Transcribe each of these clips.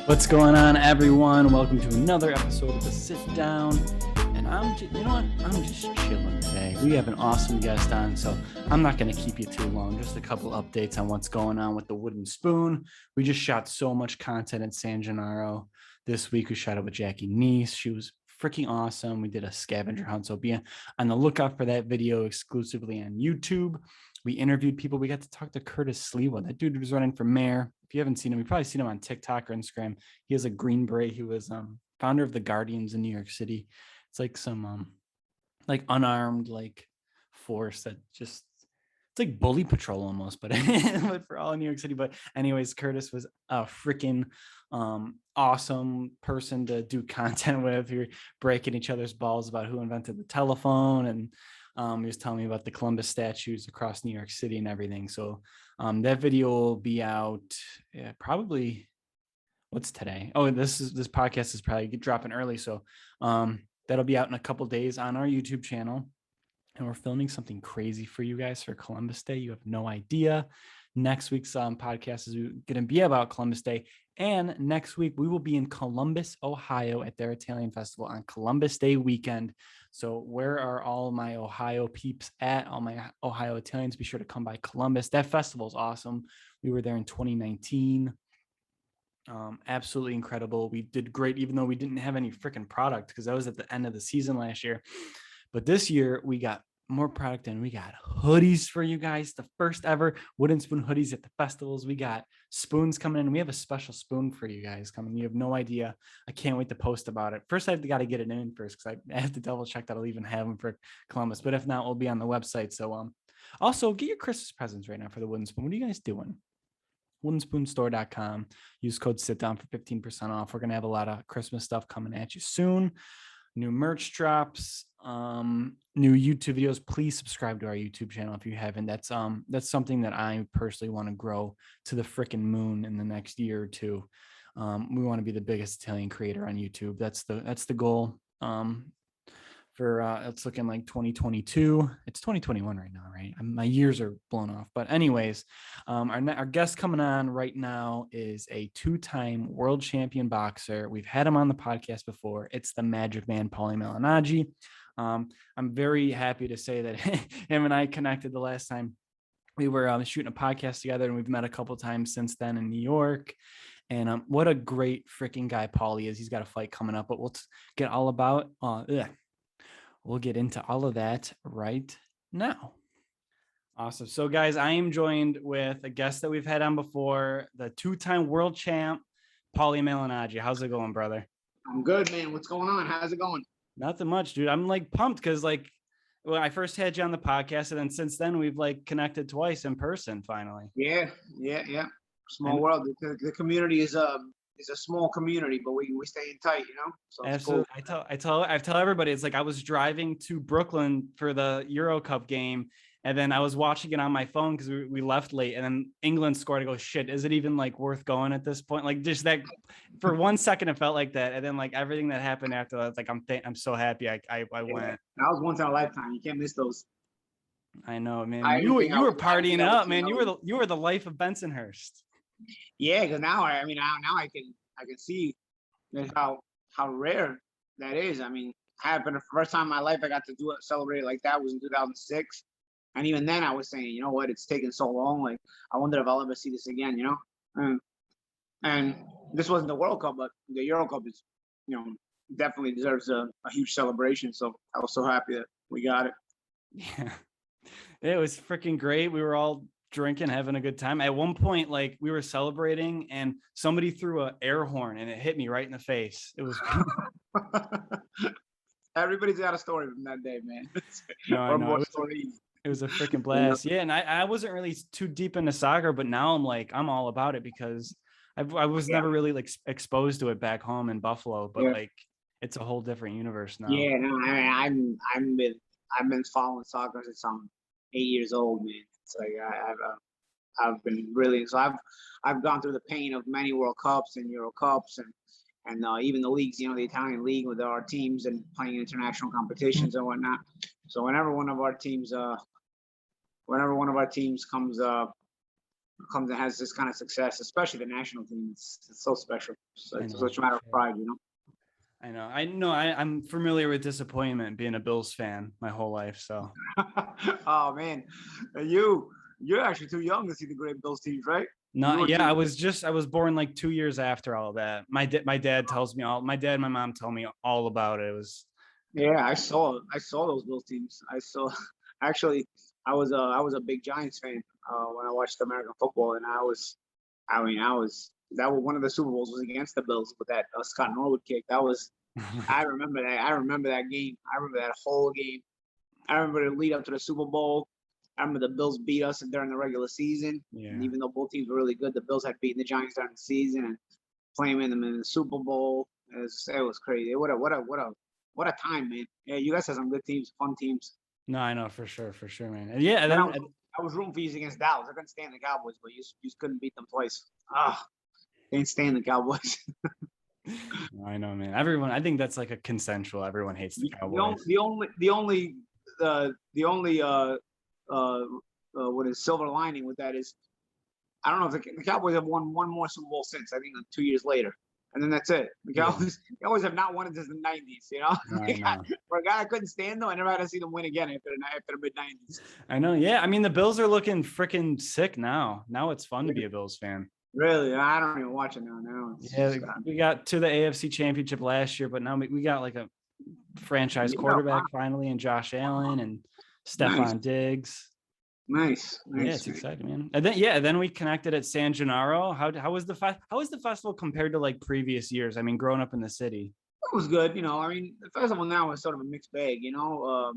What's going on, everyone? Welcome to another episode of The Sit Down. And I'm just chilling today. We have an awesome guest on, so I'm not going to keep you too long. Just a couple updates on what's going on with the wooden spoon. We just shot so much content in San Gennaro this week. We shot it with Jackie Neese. She was freaking awesome. We did a scavenger hunt, so be on the lookout for that video exclusively on YouTube. We interviewed people. We got to talk to Curtis Sliwa. That dude was running for mayor. If you haven't seen him, you've probably seen him on TikTok or Instagram. He has a green beret. He was founder of the Guardians in New York City. It's like some like unarmed like force that just, it's like bully patrol almost, but but for all in New York City. But anyways, Curtis was a freaking awesome person to do content with. We were breaking each other's balls about who invented the telephone, and he was telling me about the Columbus statues across New York City and everything. So that video will be out probably, what's today? Oh, this podcast is probably dropping early. So that'll be out in a couple days on our YouTube channel. And we're filming something crazy for you guys for Columbus Day. You have no idea. Next week's podcast is going to be about Columbus Day. And next week, we will be in Columbus, Ohio at their Italian festival on Columbus Day weekend. So where are all my Ohio peeps at? All my Ohio Italians, be sure to come by Columbus. That festival is awesome. We were there in 2019. Absolutely incredible. We did great, even though we didn't have any freaking product because that was at the end of the season last year. But this year we got more product and we got hoodies for you guys. The first ever wooden spoon hoodies at the festivals. We got spoons coming in. We have a special spoon for you guys coming. You have no idea. I can't wait to post about it. First, I've got to get it in first because I have to double check that I'll even have them for Columbus. But if not, we'll be on the website. So also get your Christmas presents right now for the wooden spoon. What are you guys doing? woodenspoonstore.com. Use code SITDOWN for 15% off. We're going to have a lot of Christmas stuff coming at you soon. New merch drops, new YouTube videos. Please subscribe to our YouTube channel if you haven't. That's something that I personally want to grow to the freaking moon in the next year or two. We want to be the biggest Italian creator on YouTube. That's the goal. For it's looking like 2022. It's 2021 right now, right? My years are blown off. But anyways, our guest coming on right now is a two-time world champion boxer. We've had him on the podcast before. It's the Magic Man, Paulie Malignaggi. I'm very happy to say that him and I connected the last time we were shooting a podcast together, and we've met a couple times since then in New York. And what a great freaking guy Paulie is. He's got a fight coming up, but we'll get all about we'll get into all of that right now. Awesome. So guys, I am joined with a guest that we've had on before, the two-time world champ, Paulie Malignaggi. How's it going, brother? I'm good, man. What's going on? How's it going? Nothing much, dude. I'm like pumped because I first had you on the podcast, and then since then we've connected twice in person finally. Yeah. Small world. The community is a small community, but we stay in tight, So absolutely. Cool. I tell everybody, it's like I was driving to Brooklyn for the Euro Cup game, and then I was watching it on my phone because we left late, and then England scored. I go, shit, is it even worth going at this point? Just that for 1 second it felt like that, and then everything that happened after that, it's I'm so happy I went. That was once in a lifetime. You can't miss those. I know, man. You were partying it up, man. You were the life of Bensonhurst. Yeah, because now I can see how rare that is. Happened the first time in my life I got to celebrate it like that was in 2006, and even then I was saying, you know what, it's taken so long. I wonder if I'll ever see this again. And this wasn't the World Cup, but the Euro Cup is, definitely deserves a huge celebration. So I was so happy that we got it. Yeah, it was freaking great. We were all drinking, having a good time. At one point, we were celebrating and somebody threw an air horn and it hit me right in the face. It was everybody's got a story from that day, man. No, I know. It was a freaking blast. Yeah, and I wasn't really too deep into soccer, but now I'm all about it because I was never really exposed to it back home in Buffalo, but it's a whole different universe now. Yeah, no, I've been following soccer since I'm 8 years old, man. It's I've been really, so I've gone through the pain of many World Cups and Euro Cups and even the leagues, the Italian league with our teams and playing international competitions and whatnot. So whenever one of our teams comes comes and has this kind of success, especially the national team. It's so special. It's such a matter of Sure. pride, you know. I know. I'm familiar with disappointment being a Bills fan my whole life. So Oh man, you're actually too young to see the great Bills teams, right? You no, were yeah, too. I was born like 2 years after all that. My dad tells me all. My dad and my mom tell me all about it. It was Yeah, I saw those Bills teams. I saw actually I was a big Giants fan when I watched American football, and I was that was one of the Super Bowls was against the Bills with that Scott Norwood kick. That was I remember that. I remember that game. I remember that whole game. I remember the lead up to the Super Bowl. I remember the Bills beat us during the regular season. And yeah. even though both teams were really good, the Bills had beaten the Giants during the season and playing them in the Super Bowl. It was crazy. What a time, man. Yeah, you guys had some good teams, fun teams. No, I know for sure, man. And yeah, and Then then I was rooting for you against Dallas. I couldn't stand the Cowboys, but you just couldn't beat them twice. Ah, can't stand the Cowboys. I know, man. Everyone, I think that's like a consensual. Everyone hates the Cowboys. The only what is silver lining with that is I don't know if the Cowboys have won one more Super Bowl since, I think 2 years later. And then that's it. The Cowboys have not won it since the 90s, you know? I know. For a guy I couldn't stand, though, I never had to see them win again after the mid 90s. I know. Yeah. I mean, the Bills are looking freaking sick now. Now it's fun to be a Bills fan. Really? I don't even watch it now. Yeah. We got to the AFC Championship last year, but now we got like a franchise quarterback finally, and Josh Allen and Stephon Diggs. Nice. Yeah, it's exciting, man. And then we connected at San Gennaro. How was the festival compared to like previous years? I mean, growing up in the city. It was good, you know. I mean, the festival now is sort of a mixed bag, you know.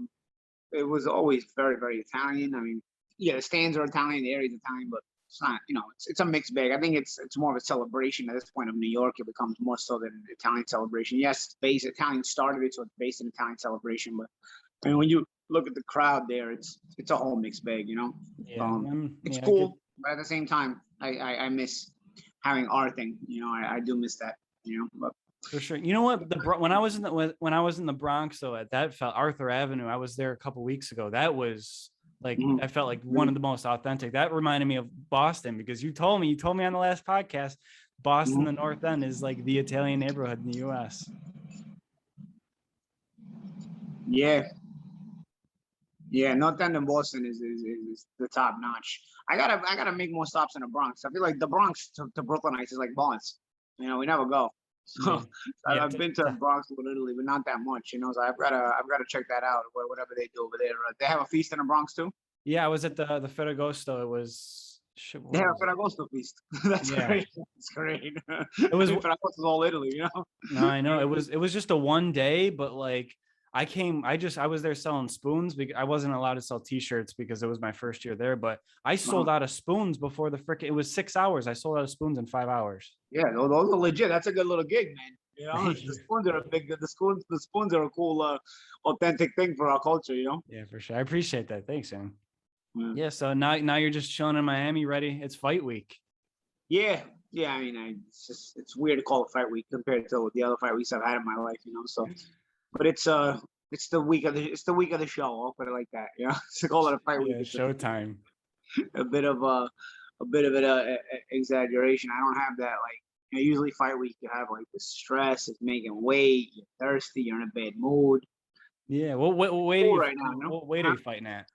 It was always very, very Italian. I mean, yeah, the stands are Italian, the area is Italian, but it's not, you know, it's a mixed bag. I think it's more of a celebration at this point of New York. It becomes more so than an Italian celebration. Yes, Italian started it, so it's based in Italian celebration, but I mean, when you look at the crowd there, it's a whole mixed bag, you know. Yeah, it's cool, but at the same time, I miss having our thing, you know. I do miss that, you know. But for sure. You know what? When I was in the Bronx, though, at that felt Arthur Avenue. I was there a couple weeks ago. That was like I felt like one of the most authentic. That reminded me of Boston because you told me on the last podcast, Boston, the North End is like the Italian neighborhood in the U.S. Yeah, North End in Boston is the top notch. I gotta make more stops in the Bronx. I feel like the Bronx to Brooklynites is like Barnes. You know, we never go. So I've been to the Bronx a little Italy, but not that much. You know, so I've gotta check that out. Whatever they do over there. They have a feast in the Bronx too. Yeah, I was at the Ferragosto. It was. They have a Ferragosto feast. That's great. It's great. It was Ferragosto's all Italy, you know. No, I know it was just a one day, but like. I was there selling spoons because I wasn't allowed to sell t-shirts because it was my first year there, but I sold out of spoons before it was 6 hours. I sold out of spoons in 5 hours. Yeah, those are legit. That's a good little gig, man. You know, the spoons are the spoons are a cool, authentic thing for our culture, you know? Yeah, for sure. I appreciate that. Thanks, man. Yeah. So now you're just chilling in Miami, ready. It's fight week. Yeah. I mean, it's weird to call it fight week compared to the other fight weeks I've had in my life, you know, so. But it's the week of the show. I'll put it like that. You know, to call it a fight week. Showtime. A bit of an exaggeration. I don't have that. Like, you know, usually fight week you have like the stress of making weight. You're thirsty. You're in a bad mood. Yeah. Well, what weight are you fighting at?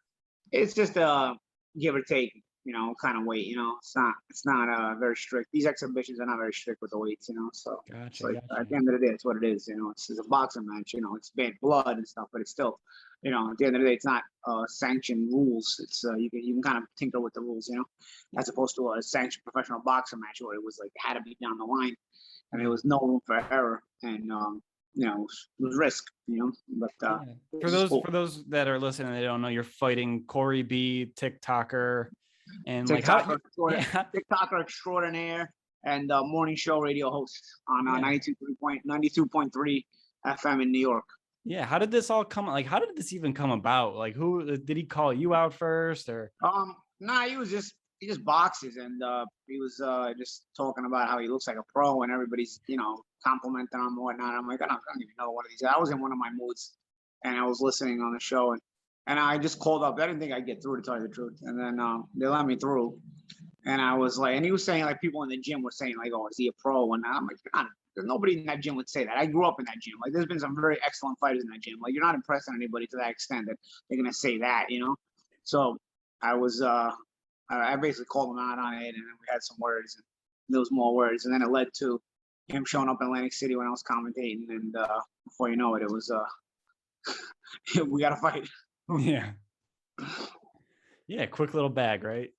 It's just give or take. You know, kind of weight. You know, it's not very strict. These exhibitions are not very strict with the weights. You know, so gotcha. At the end of the day, it's what it is. You know, it's a boxing match. You know, it's bad blood and stuff, but it's still, you know, at the end of the day, it's not sanctioned rules. It's you can kind of tinker with the rules. You know, as opposed to a sanctioned professional boxing match where it was like had to be down the line, and there was no room for error, and you know, it was risk. You know, but for those that are listening, they don't know, you're fighting Corey B, Tik Toker. And TikToker extraordinaire and morning show radio host on 92.3 FM in New York. Yeah, how did this all come? Like, how did this even come about? Like, who did he call you out first, or? Nah, he just boxes, and he was just talking about how he looks like a pro, and everybody's, you know, complimenting him and whatnot. I'm like, I don't even know one of these guys. I was in one of my moods, and I was listening on the show, and I just called up. I didn't think I'd get through, to tell you the truth. And then they let me through. And I was like, and he was saying like people in the gym were saying like, oh, is he a pro? And I'm like, God, there's nobody in that gym would say that. I grew up in that gym. Like, there's been some very excellent fighters in that gym. Like, you're not impressing anybody to that extent that they're gonna say that, you know. So I was, I basically called him out on it, and then we had some words, and there was more words, and then it led to him showing up in Atlantic City when I was commentating, and before you know it, it was we got to fight. Yeah. Yeah, quick little bag, right?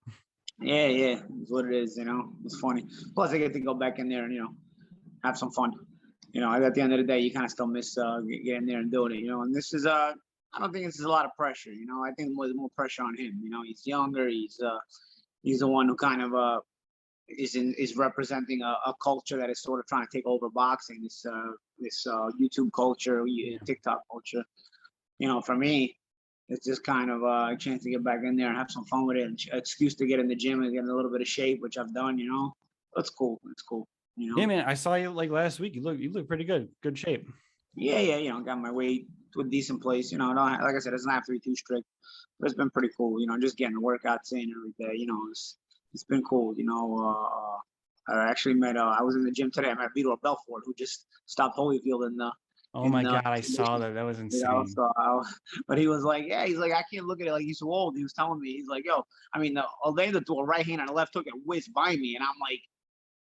Yeah, it's what it is, you know. It's funny. Plus, I get to go back in there and, you know, have some fun. You know, at the end of the day, you kind of still miss getting there and doing it, you know. And this is, I don't think this is a lot of pressure, you know. I think there's more pressure on him. You know, he's younger. He's the one who kind of is representing a culture that is sort of trying to take over boxing. This YouTube culture, TikTok culture. You know, for me, it's just kind of a chance to get back in there and have some fun with it. An excuse to get in the gym and get in a little bit of shape, which I've done. You know, that's cool. It's cool. You know. Yeah, man. I saw you like last week. You look pretty good. Good shape. Yeah. You know, got my weight to a decent place. You know, like I said, it doesn't have to be too strict, but it's been pretty cool. You know, just getting the workouts in every day. You know, it's been cool. You know, I actually met. I was in the gym today. I met Vitor Belfort, who just stopped Holyfield in the. Oh my God, I saw that. That was insane. You know, so but he was like, yeah, he's like, I can't look at it like he's so old. He was telling me, he's like, yo, I mean, the Orlando threw a right hand and a left hook and whizzed by me, and I'm like,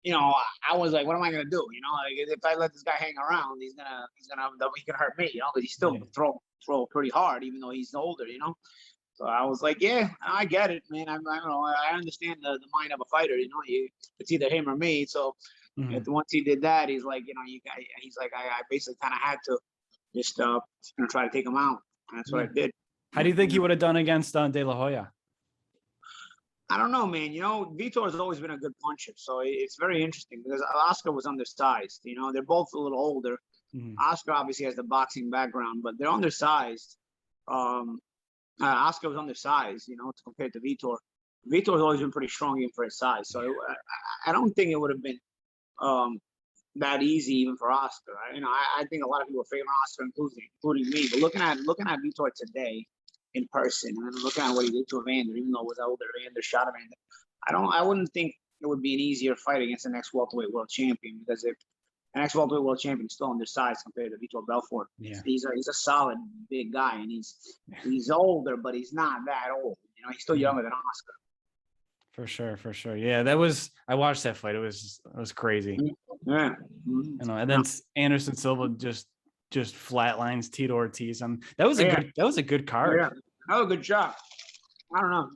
you know, I was like, what am I gonna do? You know, like if I let this guy hang around, he can hurt me. You know, because he still throw pretty hard, even though he's older. You know. So I was like, yeah, I get it, man. I don't know. I understand the mind of a fighter. You know, it's either him or me. So once he did that, he's like, you know, he's like, I basically kind of had to just try to take him out. And that's what I did. How do you think he would have done against De La Hoya? I don't know, man. You know, Vitor has always been a good puncher, so it's very interesting because Oscar was undersized. You know, they're both a little older. Oscar obviously has the boxing background, but they're undersized. Oscar was undersized, you know, compared to Vitor. Vitor has always been pretty strong even for his size. So I don't think it would have been that easy even for Oscar. You know, I think a lot of people are favoring Oscar, including me. But looking at Vitor today in person, and then looking at what he did to Evander, even though it was older, Evander shot Evander. I wouldn't think it would be an easier fight against the next welterweight world champion, because if the next welterweight world champion is still undersized compared to Vitor Belfort. Yeah. He's a solid big guy, and he's older, but he's not that old. You know, he's still younger than Oscar. For sure. Yeah, I watched that fight. It was crazy. Yeah. You know, and then Anderson Silva just flatlines Tito Ortiz. That was a good card. Yeah, that was a good shot. I don't know.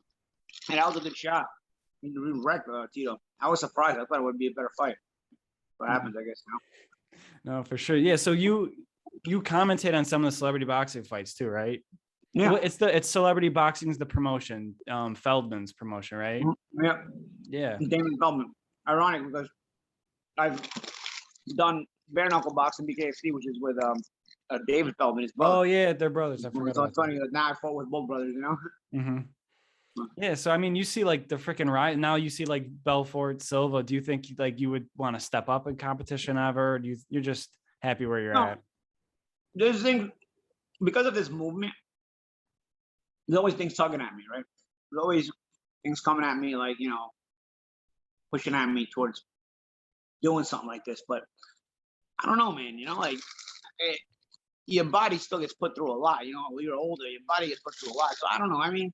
And that was a good shot. He wrecked Tito. I was surprised. I thought it would be a better fight. What happens, I guess, now. No, for sure. Yeah. So you commentate on some of the celebrity boxing fights too, right? Yeah. Well, it's Celebrity Boxing's the promotion, Feldman's promotion, right? Yeah. Yeah. Damon Feldman. Ironic, because I've done bare knuckle boxing BKFC, which is with David Feldman, his brother. Oh yeah, they're brothers. I forgot. So it's funny that now I fought with both brothers, you know. Mm-hmm. Yeah, so I mean, you see like the freaking riot now. You see like Belfort, Silva. Do you think like you would want to step up in competition ever? Or you're just happy where you're at? There's things because of this movement. There's always things tugging at me, right? There's always things coming at me, like, you know, pushing at me towards doing something like this. But I don't know, man. You know, like your body still gets put through a lot. You know, when you're older, your body gets put through a lot. So I don't know. I mean.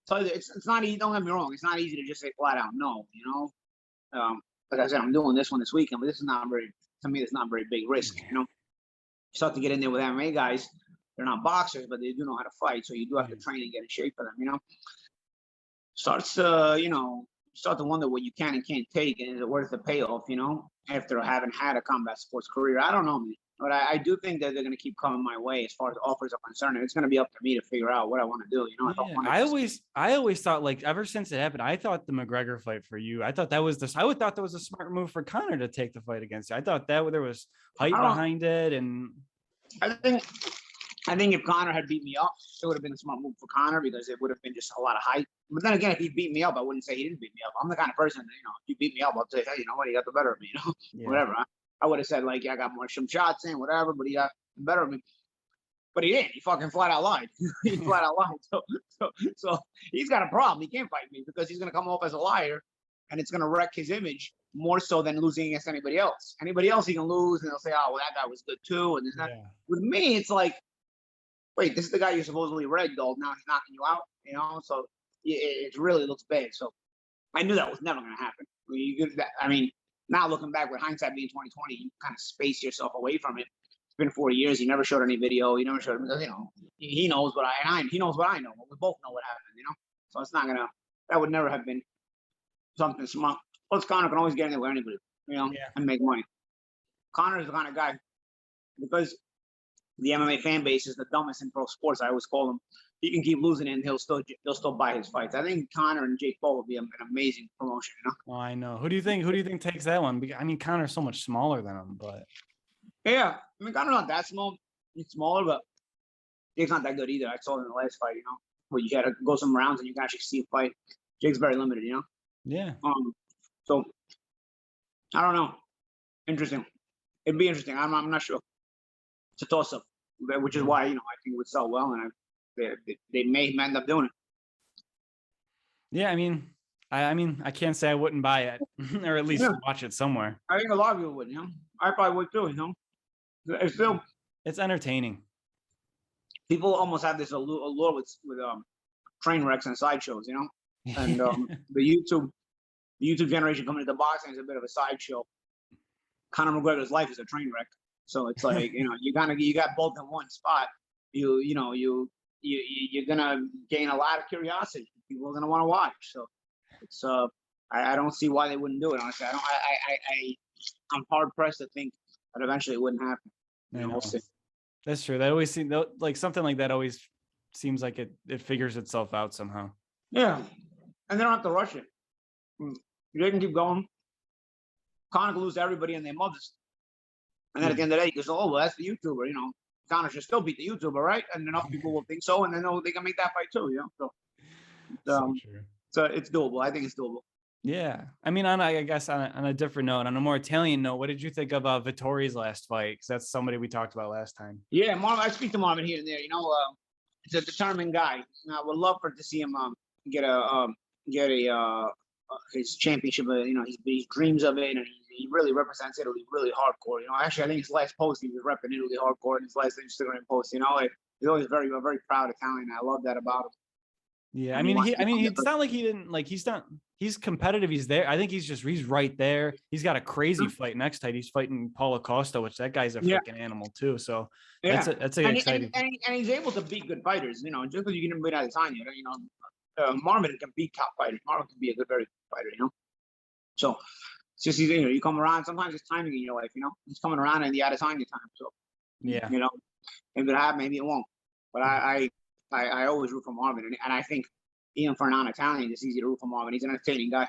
So it's not easy. Don't get me wrong. It's not easy to just say flat out no. You know, like I said, I'm doing this one this weekend, but this is not very. To me, it's not very big risk. You know, you start to get in there with MMA guys. They're not boxers, but they do know how to fight. So you do have to train and get in shape for them. You know, start to wonder what you can and can't take, and is it worth the payoff? You know, after having had a combat sports career, I don't know, man. But I do think that they're going to keep coming my way as far as offers are concerned. And it's going to be up to me to figure out what I want to do. You know, I always thought, like, ever since it happened, I thought the McGregor fight for you, I thought that was a smart move for Conor to take the fight against you. I thought that there was hype behind it. And I think if Conor had beat me up, it would have been a smart move for Conor, because it would have been just a lot of hype. But then again, if he beat me up, I wouldn't say he didn't beat me up. I'm the kind of person that, you know, if you beat me up, I'll say, hey, you know what, he got the better of me, you know, whatever. I would have said, like, yeah, I got some shots in, whatever, but he got the better of me. But he didn't. He fucking flat out lied. He flat out lied. So he's got a problem. He can't fight me because he's going to come off as a liar. and it's gonna wreck his image more so than losing against anybody else. Anybody else he can lose, and they'll say, "Oh, well, that guy was good too." And there's not. Yeah. With me, it's like, wait, this is the guy you supposedly ragdolled. Now he's knocking you out. So it really looks bad. So I knew that was never gonna happen. I mean, now looking back with hindsight being 2020, you kind of space yourself away from it. It's been 4 years. He never showed any video. He never showed, he knows what he knows what I know. We both know what happened. So it's not gonna. That would never have been something smart. Plus, Conor can always get in there with anybody, and make money. Conor is the kind of guy, because the MMA fan base is the dumbest in pro sports. I always call them. He can keep losing it, and they'll still buy his fights. I think Conor and Jake Paul would be an amazing promotion. Oh, I know. Who do you think takes that one? I mean, Conor's so much smaller than him, but yeah, I mean, Conor's not that small. He's smaller, but Jake's not that good either. I saw him in the last fight. Where you got to go some rounds and you can actually see a fight. Jake's very limited. Yeah. So I don't know. Interesting. It'd be interesting. I'm not sure. It's a toss up, which is why I think it would sell well, and they may end up doing it. Yeah, I mean, I can't say I wouldn't buy it, or at least watch it somewhere. I think a lot of people would. I probably would too. It's still, it's entertaining. People almost have this allure with train wrecks and sideshows, and the YouTube generation coming into boxing is a bit of a sideshow. Conor McGregor's life is a train wreck, so it's like you got both in one spot. You're gonna gain a lot of curiosity. People are gonna want to watch. So it's I don't see why they wouldn't do it. Honestly, I'm hard pressed to think that eventually it wouldn't happen. We'll see. That's true. That always seems like something like that always seems like it figures itself out somehow. Yeah, and they don't have to rush it. They can keep going. Conor can lose to everybody and their mothers. And then at the end of the day, he goes, "Oh, well, that's the YouTuber, Conor should still beat the YouTuber, right?" And enough people will think so, and then they can make that fight too, So it's doable. I think it's doable. Yeah. I mean, I guess on a different note, on a more Italian note, what did you think of Vittori's last fight? Because that's somebody we talked about last time. Yeah, Marvin, I speak to Marvin here and there. He's a determined guy. I would love to see him get his championship. He dreams of it, and he really represents Italy really hardcore. Actually, I think his last post he was repping Italy hardcore, and his last Instagram post. He's always very proud Italian. I love that about him. Yeah, I mean, it's not like he didn't he's competitive. He's there. I think he's right there. He's got a crazy fight next time. He's fighting Paulo Costa, which that guy's a freaking animal too. So that's exciting. And he's able to beat good fighters. Just because you can beat Adesanya, Marvin can beat top fighters. Marvin can be a very good fighter. So it's just you come around. Sometimes it's timing in your life. He's coming around in the Adesanya time. So yeah, maybe it'll happen, maybe it won't. But I always root for Marvin, and I think even for a non-Italian, it's easy to root for Marvin. He's an entertaining guy.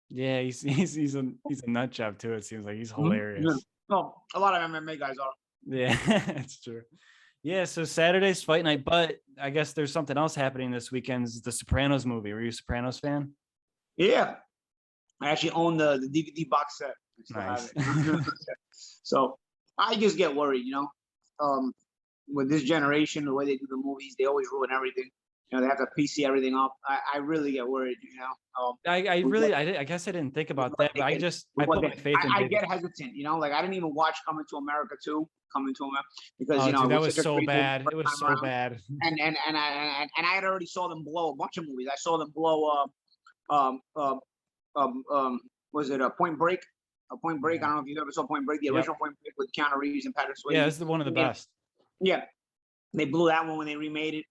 Yeah, he's a nut job too. It seems like he's hilarious. Yeah. Well, a lot of MMA guys are. Yeah, it's true. Yeah, so Saturday's fight night, but I guess there's something else happening this weekend. Is the Sopranos movie. Were you a Sopranos fan? Yeah, I actually own the DVD box set. Nice. So I just get worried, with this generation, the way they do the movies, they always ruin everything. They have to PC everything up. I really get worried, I guess I didn't think about that, but I put my faith in. I get hesitant, I didn't even watch Coming to America 2, because dude, that was so bad. It was so bad. And I had already saw them blow a bunch of movies. I saw them blow was it Point Break? Point Break. I don't know if you ever saw Point Break, the original Point Break with Keanu Reeves and Patrick Swayze. Yeah, it's one of the best. Yeah, they blew that one when they remade it.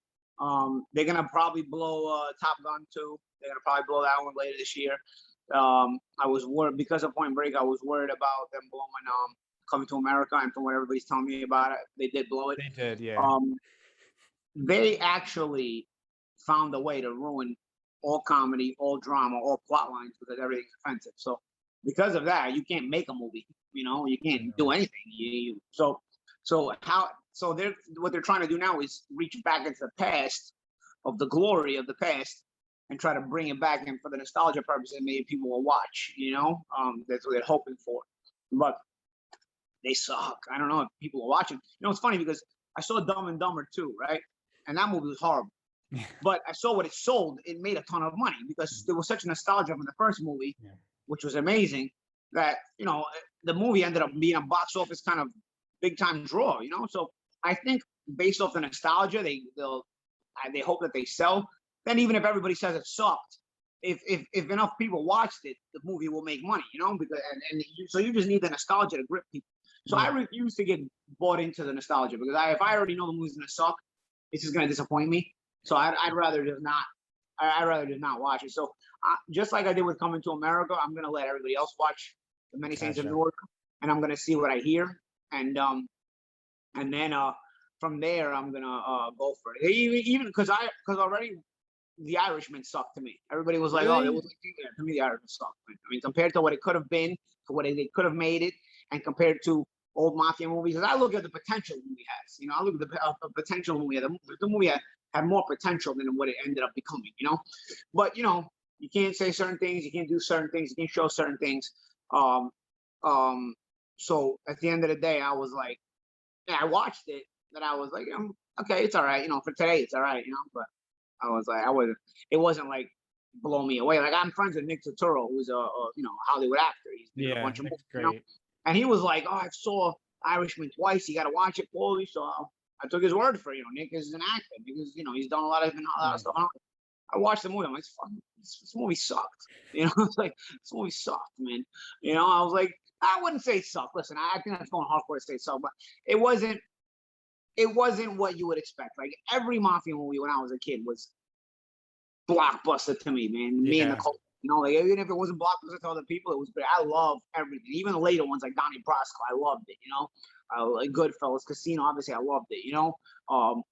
They're gonna probably blow Top Gun 2. They're gonna probably blow that one later this year. I was worried because of Point Break. I was worried about them blowing Coming to America, and from what everybody's telling me about it, they did blow it. They did, yeah. They actually found a way to ruin all comedy, all drama, all plot lines because everything's offensive. So because of that, you can't make a movie. You can't do anything. So what they're trying to do now is reach back into the past of the glory of the past and try to bring it back in for the nostalgia purposes. Maybe people will watch. That's what they're hoping for, but they suck. I don't know if people are watching. It's funny because I saw Dumb and Dumber 2, right? And that movie was horrible. But I saw what it sold. It made a ton of money because there was such nostalgia from the first movie which was amazing. That the movie ended up being a box office kind of big time draw. So I think based off the nostalgia, they hope that they sell. Then even if everybody says it sucked, if enough people watched it, the movie will make money. Because so you just need the nostalgia to grip people. So I refuse to get bought into the nostalgia because if I already know the movie's gonna suck, it's just gonna disappoint me. So I'd rather just not. I'd rather just not watch it. So just like I did with Coming to America, I'm gonna let everybody else watch The Many Saints of Newark, and I'm gonna see what I hear, and then from there I'm gonna go for it. Even because already The Irishman sucked to me. Everybody was like, Really? "Oh, it was like, to me The Irishman sucked." I mean, compared to what it could have been, to what they could have made it, and compared to old mafia movies, because I look at the potential the movie has. I look at the potential the movie had. The movie had more potential than what it ended up becoming. But you can't say certain things, you can't do certain things, you can't show certain things. So at the end of the day, I was like, yeah, I watched it, and I was like, okay, it's all right. For today, it's all right. But I was like, it wasn't like blow me away. Like I'm friends with Nick Turturro, who's a Hollywood actor. He's been in a bunch of movies, great. And he was like, "Oh, I saw Irishman twice. You got to watch it, Paulie." So I took his word for it. Nick is an actor because he's done a lot of stuff. I watched the movie. I'm like, this movie sucked. It's like this movie sucked, man. I was like, I wouldn't say it sucked. Listen, I think that's going hardcore to say it sucked, but it wasn't what you would expect. Like every mafia movie when I was a kid was blockbuster to me, man. Me and the cult. Like even if it wasn't blockbuster to other people, it was great. I love everything. Even the later ones like Donnie Brasco, I loved it. Like Goodfellas, Casino, obviously I loved it. All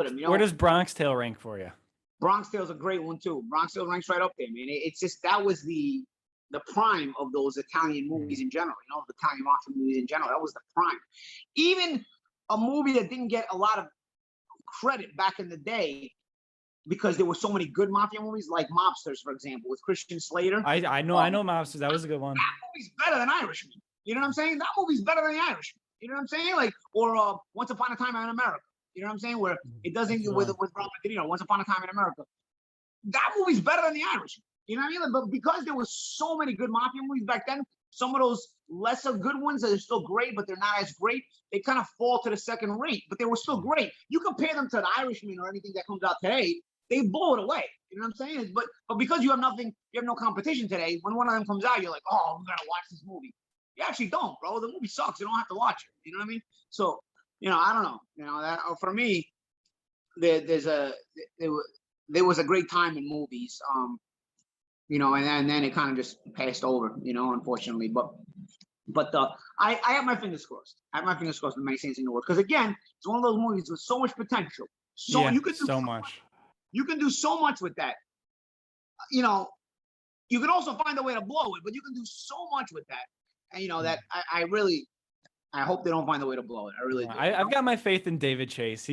of them. Where does Bronx Tale rank for you? Bronx Tale's a great one too. Bronx Tale ranks right up there, man. It's just that was the prime of those Italian movies in general. The Italian mafia movies in general. That was the prime. Even a movie that didn't get a lot of credit back in the day, because there were so many good mafia movies, like Mobsters, for example, with Christian Slater. I know Mobsters. That was a good one. That movie's better than Irishman. You know what I'm saying? That movie's better than the Irishman. You know what I'm saying? Like, or Once Upon a Time in America. You know what I'm saying? Where it doesn't with Robert De Niro. Once Upon a Time in America. That movie's better than the Irishman. You know what I mean? But because there was so many good mafia movies back then, some of those lesser good ones that are still great, but they're not as great, they kind of fall to the second rate. But they were still great. You compare them to the Irishman or anything that comes out today, they blow it away. You know what I'm saying? But because you have nothing, you have no competition today. When one of them comes out, you're like, oh, we gotta watch this movie. You actually don't, bro. The movie sucks. You don't have to watch it. You know what I mean? So, I don't know. That for me, there was a great time in movies. And then it kind of just passed over. Unfortunately, but I have my fingers crossed. I have my fingers crossed with Many Saints in Newark because again, it's one of those movies with so much potential. You could do so much. You can do so much with that. You can also find a way to blow it, but you can do so much with that. And that I hope they don't find a way to blow it. I really do. I've got my faith in David Chase.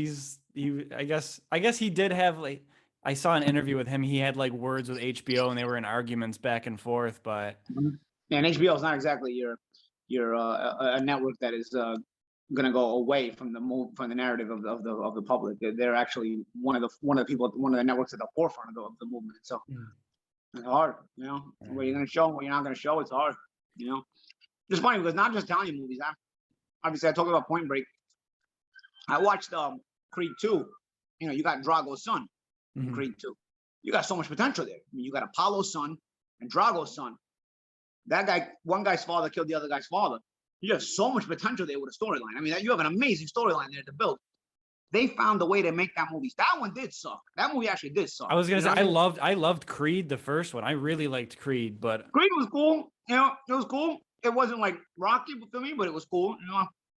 I guess he did have like, I saw an interview with him. He had like words with HBO and they were in arguments back and forth, but and HBO is not exactly your a network that is going to go away from the narrative of the public. They're actually one of the networks at the forefront of the movement. So it's hard, what you're going to show, what you're not going to show. It's hard, It's funny because not just Italian movies. Obviously, I talked about Point Break. I watched Creed 2. You got Drago's son in Creed 2. You got so much potential there. I mean, you got Apollo's son and Drago's son. That guy, one guy's father killed the other guy's father. You have so much potential there with a storyline. I mean, you have an amazing storyline there to build. They found a way to make that movie. That one did suck. That movie actually did suck. I was gonna say I loved Creed, the first one. I really liked Creed, but Creed was cool. It was cool. It wasn't like Rocky for me, but it was cool.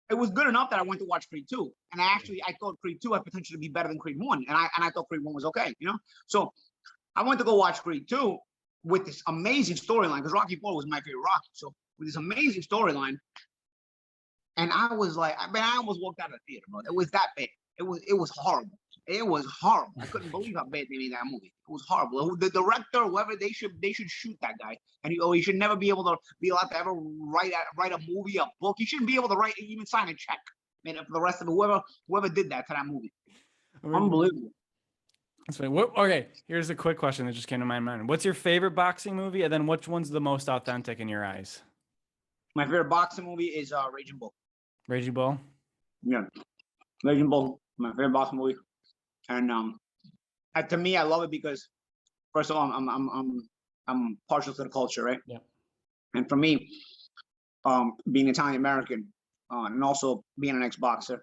It was good enough that I went to watch Creed 2. And I thought Creed 2 had potential to be better than Creed 1. And I thought Creed 1 was okay, So I went to go watch Creed 2 with this amazing storyline, because Rocky 4 was my favorite Rocky. So with this amazing storyline, and I was like, I almost walked out of the theater, bro. It was that bad. It was horrible. It was horrible. I couldn't believe how bad they made that movie. It was horrible. The director, whoever, they should shoot that guy. And he should never be allowed to ever write a movie, a book. He shouldn't be able to even sign a check, man, for the rest of it. Whoever did that to that movie. Unbelievable. That's funny. Okay, here's a quick question that just came to my mind. What's your favorite boxing movie, and then which one's the most authentic in your eyes? My favorite boxing movie is Raging Bull. Raging Bull. Yeah, Raging Bull, my favorite boxing movie. And to me, I love it because first of all, I'm partial to the culture, right? Yeah. And for me, being Italian American, and also being an ex-boxer,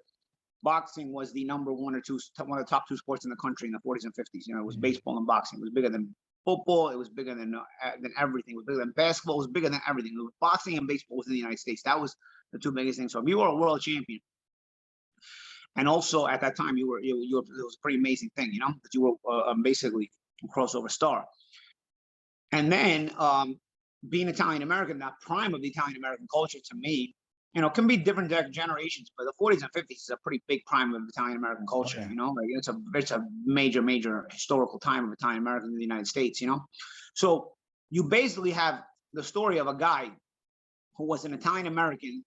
boxing was the number one of the top two sports in the country in the 40s and 50s. You know, it was baseball and boxing. It was bigger than football. It was bigger than everything. It was bigger than basketball. It was bigger than everything. It was boxing and baseball was in the United States. That was the two biggest things. So if you were a world champion, and also at that time, you were it was a pretty amazing thing, you know, that you were basically a crossover star. And then being Italian American, that prime of the Italian American culture to me, you know, can be different generations, but the 40s and 50s is a pretty big prime of Italian American culture. Okay. You know, like it's a major historical time of Italian Americans in the United States. You know, so you basically have the story of a guy who was an Italian American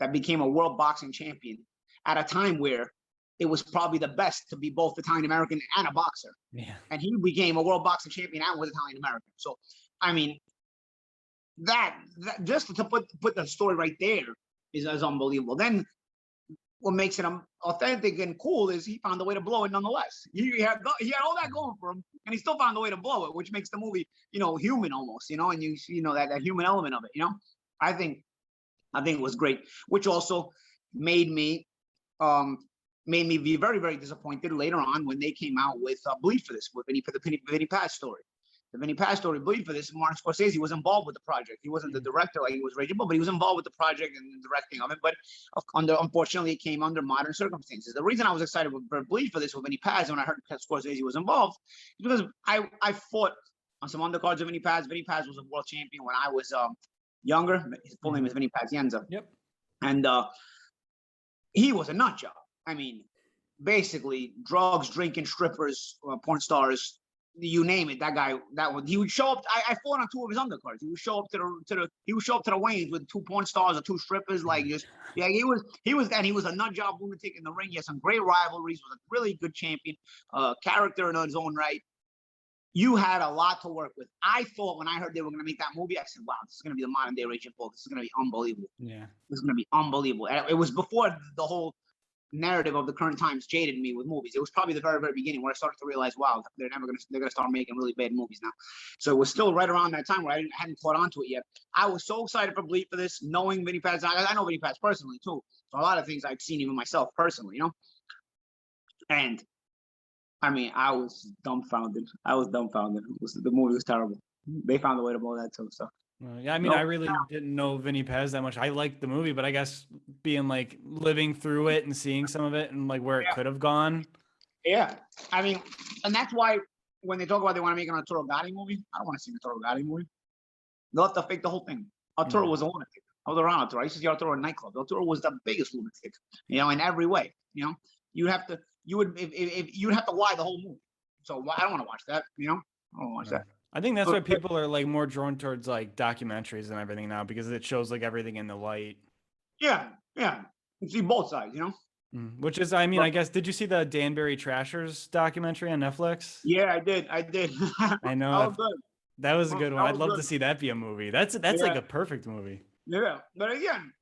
that became a world boxing champion at a time where it was probably the best to be both Italian American and a boxer. Yeah. And he became a world boxing champion and was Italian American. So, I mean, that just to put the story right there is unbelievable. Then what makes it authentic and cool is he found a way to blow it nonetheless. He had all that going for him, and he still found a way to blow it, which makes the movie, you know, human almost, you know, and you know that human element of it, you know. I think it was great, which also made me be very, very disappointed later on when they came out with Bleed for This, with the Vinny Paz story. The Vinny Paz story, Bleed for This, Martin Scorsese was involved with the project. He wasn't the director like he was Raging Bull, but he was involved with the project and the directing of it. But unfortunately, it came under modern circumstances. The reason I was excited for Bleed for This with Vinny Paz when I heard Scorsese was involved is because I fought on some undercards of Vinny Paz. Vinny Paz was a world champion when I was younger. His full name is Vinny Pazienza. Yep. And he was a nut job. I mean, basically drugs, drinking, strippers, porn stars, you name it. That guy, he would show up. I fought on two of his undercards. He would show up to the weigh-ins with two porn stars or two strippers. Like just he was a nut job lunatic in the ring. He had some great rivalries. Was a really good champion, character in his own right. You had a lot to work with. I thought when I heard they were going to make that movie, I said, wow, this is going to be the modern day Raging Bull. This is going to be unbelievable. Yeah. This is going to be unbelievable. And it was before the whole narrative of the current times jaded me with movies. It was probably the very, very beginning where I started to realize, wow, they're going to start making really bad movies now. So it was still right around that time where I hadn't caught on to it yet. I was so excited for Bleed for This, knowing Vinny Paz. I know Vinny Paz personally too. So a lot of things I've seen even myself personally, you know? And I mean, I was dumbfounded. The movie was terrible. They found a way to blow that too. So yeah, I mean, I really didn't know Vinny Paz that much. I liked the movie, but I guess being like living through it and seeing some of it and like where it could have gone. Yeah, I mean, and that's why when they talk about they want to make an Arturo Gatti movie, I don't want to see an Arturo Gatti movie. They'll have to fake the whole thing. Arturo was a lunatic. I was around Arturo. I used to see Arturo in nightclubs. Arturo was the biggest lunatic, you know, in every way. You know, you'd have to lie the whole movie. So I don't want to watch that. You know, I don't want to watch that. I think that's why people are like more drawn towards like documentaries and everything now, because it shows like everything in the light. Yeah. You see both sides, you know. Which is, I mean, I guess, did you see the Danbury Trashers documentary on Netflix? Yeah, I did. I know. That was a good one. I'd love to see that be a movie. That's like a perfect movie. Yeah, but again,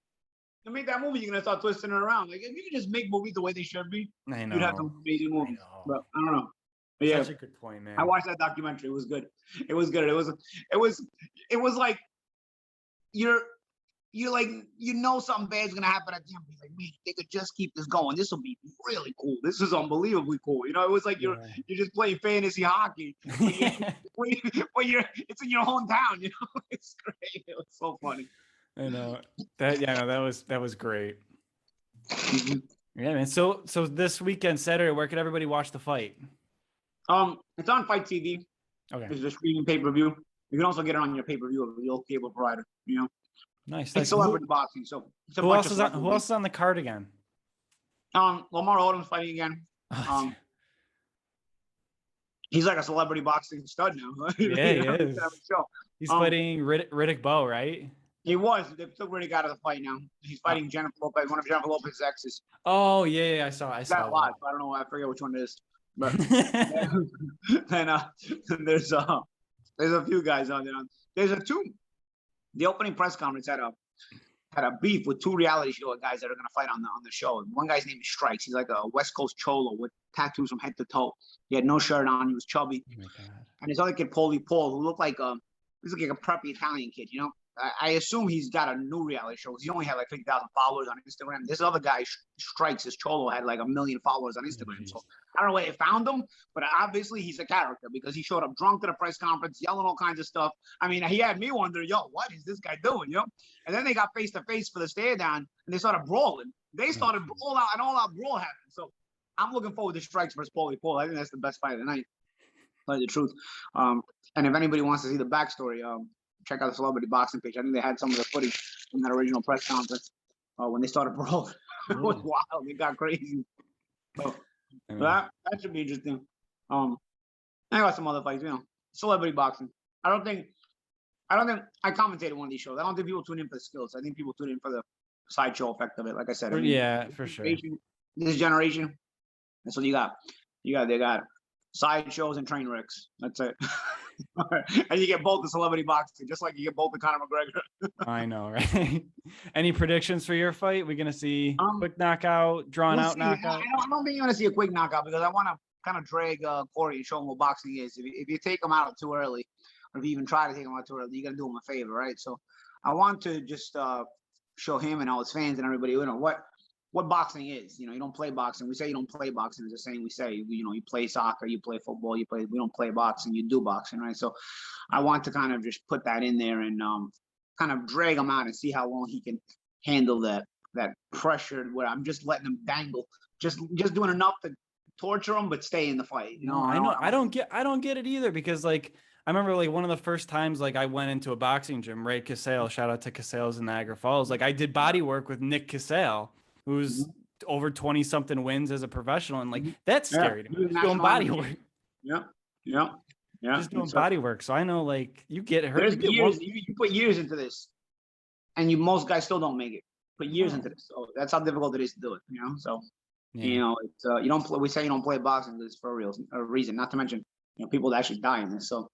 to make that movie, you're gonna start twisting it around. Like if you could just make movies the way they should be, you'd have some amazing movies. But I don't know. But yeah, such a good point, man. I watched that documentary. It was good. It was like you're like, you know, something bad's gonna happen at the end. Like, man, they could just keep this going. This will be really cool. This is unbelievably cool. You know, it was like you're just playing fantasy hockey. It's in your hometown. You know, it's great. It was so funny. I know that. Yeah, no, that was great. Yeah, man. So this weekend, Saturday, where could everybody watch the fight? It's on Fight TV. Okay. It's a streaming pay-per-view. You can also get it on your pay-per-view of the old cable provider. You know. Nice. It's celebrity boxing. So who else is on the card again? Lamar Odom's fighting again. He's like a celebrity boxing stud now. Yeah, he is. He's fighting Riddick Bowe, right? He was. They took Riddick out of the fight now. He's fighting Jennifer Lopez, one of Jennifer Lopez's exes. Oh yeah, I saw that live. I don't know. I forget which one it is. But then there's a few guys on there. The opening press conference had a beef with 2 reality show guys that are gonna fight on the show. One guy's name is Strikes. He's like a West Coast cholo with tattoos from head to toe. He had no shirt on. He was chubby. Oh my God. And this other kid, Paulie Paul, who looked like he's like a preppy Italian kid. You know, I assume he's got a new reality show because he only had like 50,000 followers on Instagram. This other guy, Strikes, his cholo, had like 1 million followers on Instagram. So I don't know where they found him, but obviously he's a character because he showed up drunk to the press conference, yelling all kinds of stuff. I mean, he had me wondering, yo, what is this guy doing? You know? And then they got face to face for the stare down, and they started brawling. They started an all-out brawl happened. So I'm looking forward to Strikes versus Paulie Paul. I think that's the best fight of the night. Tell you the truth. And if anybody wants to see the backstory, check out the Celebrity Boxing page. I think they had some of the footage from that original press conference when they started brawling. It was wild. It got crazy. So that should be interesting. I got some other fights, you know, celebrity boxing. I don't think I commentated one of these shows. I don't think people tune in for the skills. I think people tune in for the sideshow effect of it. Like I said, I mean, yeah, for sure. This generation, that's what you got. They got sideshows and train wrecks. That's it. And you get both the celebrity boxing, just like you get both the Conor McGregor. I know, right? Any predictions for your fight? We're gonna see quick knockout, drawn out knockout. I don't think you're gonna see a quick knockout because I want to kind of drag Corey and show him what boxing is. If you take him out too early, or if you even try to take him out too early, you're gonna do him a favor, right? So I want to just show him and all his fans and everybody, you know, what boxing is. You know, you don't play boxing. We say you don't play boxing. It's the same we say. You know, you play soccer, you play football, we don't play boxing, you do boxing, right? So I want to kind of just put that in there and kind of drag him out and see how long he can handle that pressure where I'm just letting him dangle, just doing enough to torture him but stay in the fight. You know, I don't get it either because like I remember like one of the first times like I went into a boxing gym, Ray Casale, shout out to Casale's in Niagara Falls. Like I did body work with Nick Casale, who's over 20 something wins as a professional. And like, that's scary to me. Just doing body work. Yeah. Just doing body work. So I know like you get hurt. You put years into this and most guys still don't make it. Put years into this. So that's how difficult it is to do it, you know? So, you know, it's, you don't play, we say you don't play boxing because it's for a reason, not to mention, you know, people that actually die in this. So,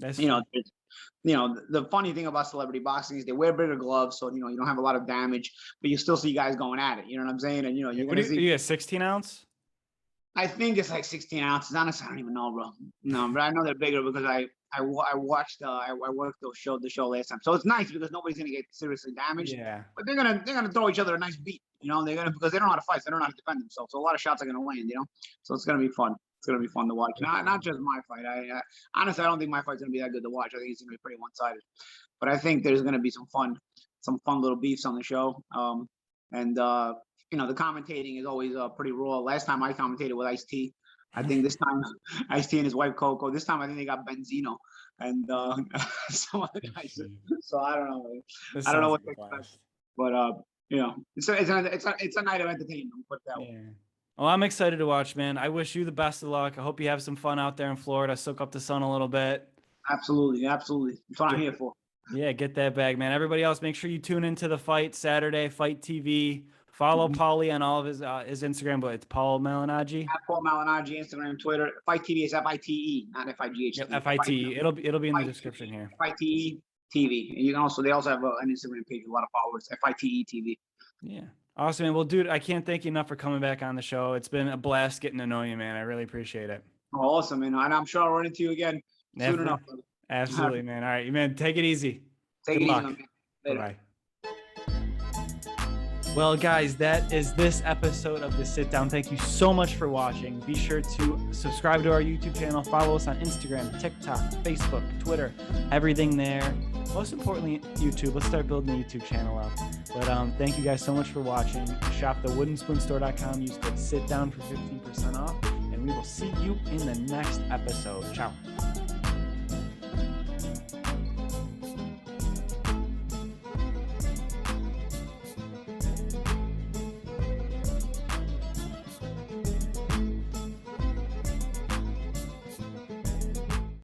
that's the funny thing about celebrity boxing is they wear bigger gloves, so you know you don't have a lot of damage, but you still see guys going at it. You know what I'm saying? And you know you're gonna see. You a 16 ounce? I think it's like 16 ounces. Honestly, I don't even know, bro. No, but I know they're bigger because I watched I worked the show last time, so it's nice because nobody's gonna get seriously damaged. Yeah. But they're gonna throw each other a nice beat. You know because they don't know how to fight, so they don't know how to defend themselves. So a lot of shots are gonna land. You know, so it's gonna be fun. It's gonna be fun to watch. Not just my fight. Honestly, I don't think my fight's gonna be that good to watch. I think it's gonna be pretty one-sided. But I think there's gonna be some fun little beefs on the show. And you know, the commentating is always pretty raw. Last time I commentated with Ice-T. I think this time Ice-T and his wife Coco. This time I think they got Benzino and some other guys. So I don't know. I don't know what to expect. But you know, it's a night of entertainment. Put it that way. Well, I'm excited to watch, man. I wish you the best of luck. I hope you have some fun out there in Florida. Soak up the sun a little bit. Absolutely. That's what I'm here for. Yeah, get that bag, man. Everybody else, make sure you tune into the Fight Saturday, Fight TV. Follow Paulie on all of his Instagram, but it's Paulie Malignaggi. Paulie Malignaggi, Instagram, Twitter. Fight TV is FITE, not FIGH. Yep, FITE. It'll be in the description here. FITE TV. And you can they also have an Instagram page with a lot of followers. FITE TV. Yeah. Awesome, man. Well, dude, I can't thank you enough for coming back on the show. It's been a blast getting to know you, man. I really appreciate it. Oh, awesome, man. And I'm sure I'll run into you again soon enough. Absolutely, man. All right, man. Take it easy. Good luck. Bye. Well, guys, that is this episode of The Sit Down. Thank you so much for watching. Be sure to subscribe to our YouTube channel. Follow us on Instagram, TikTok, Facebook, Twitter, everything there. Most importantly, YouTube. Let's start building the YouTube channel up. But thank you guys so much for watching. Shop thewoodenspoonstore.com. Use code SITDOWN for 15% off. And we will see you in the next episode. Ciao.